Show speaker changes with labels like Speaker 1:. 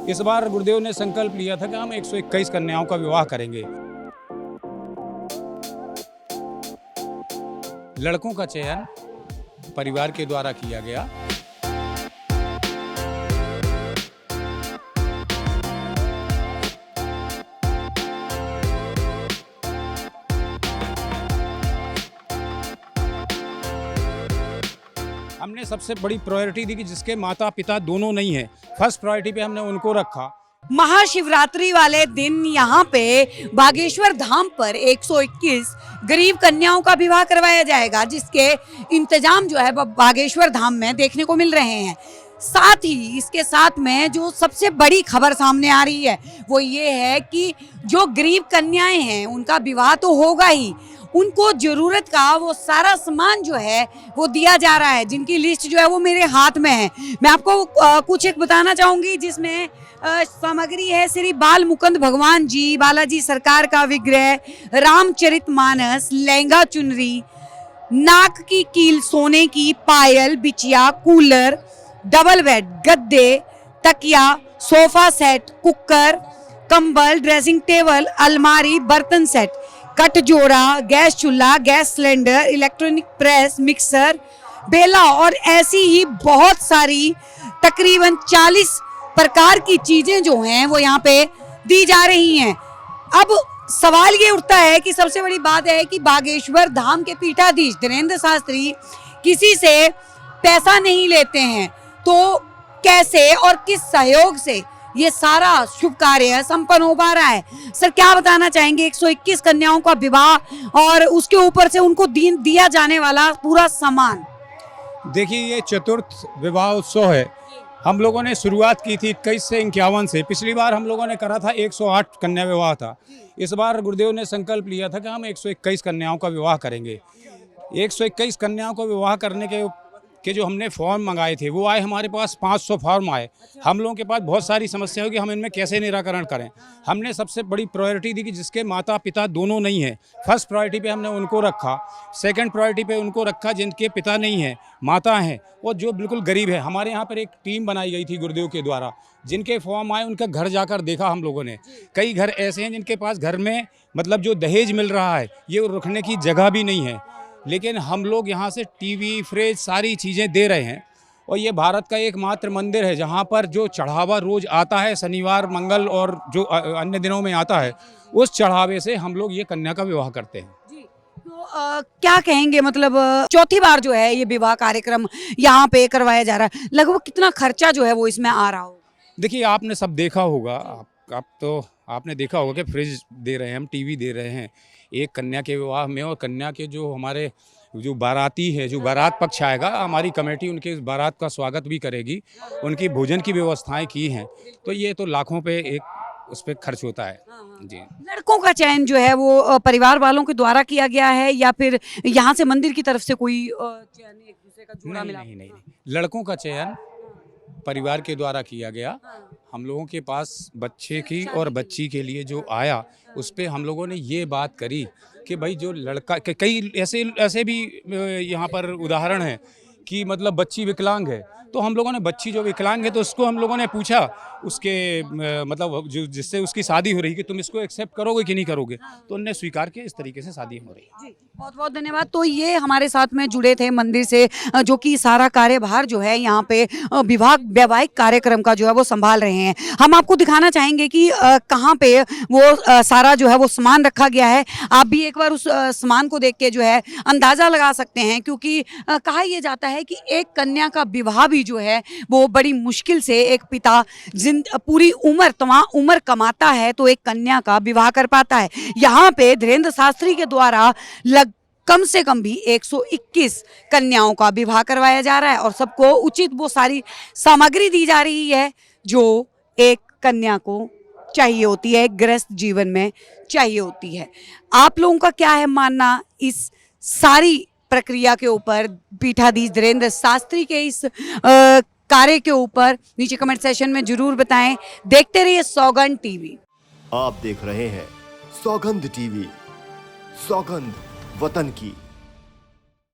Speaker 1: इस बार गुरुदेव ने संकल्प लिया था कि हम 121 कन्याओं का विवाह करेंगे। लड़कों का चयन परिवार के द्वारा किया गया। हमने सबसे बड़ी प्रायोरिटी दी कि जिसके माता पिता दोनों नहीं है, फर्स्ट प्रायोरिटी पे हमने उनको रखा।
Speaker 2: महाशिवरात्रि वाले दिन यहाँ पे बागेश्वर धाम पर 121 गरीब कन्याओं का विवाह करवाया जाएगा, जिसके इंतजाम जो है बागेश्वर धाम में देखने को मिल रहे हैं। साथ ही इसके साथ में जो सबसे बड़ी खबर सामने आ रही है वो ये है कि जो गरीब कन्याएं हैं उनका विवाह तो होगा ही, उनको जरूरत का वो सारा सामान जो है वो दिया जा रहा है, जिनकी लिस्ट जो है वो मेरे हाथ में है। मैं आपको कुछ एक बताना चाहूंगी, जिसमें सामग्री है श्री बाल मुकुंद भगवान जी, बालाजी सरकार का विग्रह, रामचरितमानस, लहंगा चुनरी, नाक की कील सोने की, पायल, बिछिया, कूलर, डबल बेड, गद्दे, तकिया, सोफा सेट, कुकर, कंबल, ड्रेसिंग टेबल, अलमारी, बर्तन सेट, कट जोड़ा, गैस चूल्हा, gas cylinder, electronic press, mixer, बेला और ऐसी ही बहुत सारी तकरीबन 40 प्रकार की चीजें जो हैं वो यहाँ पे दी जा रही हैं। अब सवाल ये उठता है कि सबसे बड़ी बात है कि बागेश्वर धाम के पीठाधीश धीरेंद्र शास्त्री किसी से पैसा नहीं लेते हैं, तो कैसे और किस सहयोग से ये सारा शुभ कार्य संपन्न हो पा रहा है? सर क्या बताना चाहेंगे? 121 कन्याओं का विवाह और उसके ऊपर से उनको दिया जाने वाला पूरा सामान।
Speaker 1: देखिए, ये चतुर्थ विवाह उत्सव है। हम लोगों ने शुरुआत की थी 21 से 51 से। पिछली बार हम लोगों ने करा था 108 कन्या विवाह था। इस बार गुरुदेव ने संकल्प लिया था कि हम 121 कन्याओं का विवाह करेंगे। 121 कन्याओं का विवाह करने के जो हमने फॉर्म मंगाए थे वो आए हमारे पास, 500 फॉर्म आए। हम लोगों के पास बहुत सारी समस्या होगी, हम इनमें कैसे निराकरण करें। हमने सबसे बड़ी प्रायोरिटी दी कि जिसके माता पिता दोनों नहीं है, फर्स्ट प्रायोरिटी पे हमने उनको रखा। सेकंड प्रायोरिटी पे उनको रखा जिनके पिता नहीं है, माता हैं और जो बिल्कुल गरीब है। हमारे यहाँ पर एक टीम बनाई गई थी गुरुदेव के द्वारा, जिनके फॉर्म आए उनका घर जाकर देखा हम लोगों ने। कई घर ऐसे हैं जिनके पास घर में मतलब जो दहेज मिल रहा है ये रखने की जगह भी नहीं है, लेकिन हम लोग यहाँ से टीवी, फ्रिज सारी चीज़ें दे रहे हैं। और ये भारत का एकमात्र मंदिर है जहाँ पर जो चढ़ावा रोज़ आता है, शनिवार, मंगल और जो अन्य दिनों में आता है, उस चढ़ावे से हम लोग ये कन्या का विवाह करते हैं।
Speaker 2: जी, तो क्या कहेंगे, मतलब चौथी बार जो है ये विवाह कार्यक्रम यहाँ पे करवाया जा रहा है, लगभग कितना खर्चा जो है वो इसमें आ रहा हो?
Speaker 1: देखिए, आपने सब देखा होगा, आप तो आपने देखा होगा कि फ्रिज दे रहे हैं, हम टीवी दे रहे हैं एक कन्या के विवाह में। और कन्या के जो हमारे जो बाराती है, जो बारात पक्ष आएगा, हमारी कमेटी उनके बारात का स्वागत भी करेगी, उनकी भोजन की व्यवस्थाएं की हैं। तो ये तो लाखों पे एक उस पर खर्च होता है। जी,
Speaker 2: लड़कों का चयन जो है वो परिवार वालों के द्वारा किया गया है या फिर यहाँ से मंदिर की तरफ से कोई चयन एक दूसरे का जोड़ा मिला?
Speaker 1: नहीं, लड़कों का चयन परिवार के द्वारा किया गया। हम लोगों के पास बच्चे की और बच्ची के लिए जो आया, उस पे हम लोगों ने ये बात करी कि भाई जो लड़का, कई ऐसे भी यहाँ पर उदाहरण हैं कि मतलब बच्ची विकलांग है, तो हम लोगों ने बच्ची जो विकलांग है तो उसको हम लोगों ने पूछा उसके मतलब जो जिससे उसकी शादी हो रही कि तुम इसको एक्सेप्ट करोगे कि नहीं करोगे, तो उन्होंने स्वीकार किया। इस तरीके से शादी हो रही है।
Speaker 2: जी, बहुत बहुत धन्यवाद। तो ये हमारे साथ में जुड़े थे मंदिर से, जो कि सारा कार्यभार जो है यहाँ पे वैवाहिक कार्यक्रम का जो है वो संभाल रहे हैं। हम आपको दिखाना चाहेंगे कि कहाँ पे वो सारा जो है वो सामान रखा गया है। आप भी एक बार उस सामान को देख के जो है अंदाजा लगा सकते हैं, क्योंकि कहा यह जाता है कि एक कन्या का विवाह भी जो है वो बड़ी मुश्किल से एक पिता पूरी उम्र कमाता है तो एक कन्या का विवाह कर पाता है। यहाँ पे धीरेंद्र शास्त्री के द्वारा कम से कम भी 121 कन्याओं का विवाह करवाया जा रहा है और सबको उचित वो सारी सामग्री दी जा रही है जो एक कन्या को चाहिए होती है, गृहस्थ जीवन में चाहिए होती है। आप लोगों का क्या है मानना इस सारी प्रक्रिया के ऊपर, पीठाधीश धीरेंद्र शास्त्री के इस कार्य के ऊपर? नीचे कमेंट सेशन में जरूर बताएं। देखते रहिए सौगंध टीवी।
Speaker 3: आप देख रहे हैं सौगंध टीवी, सौगंध वतन की।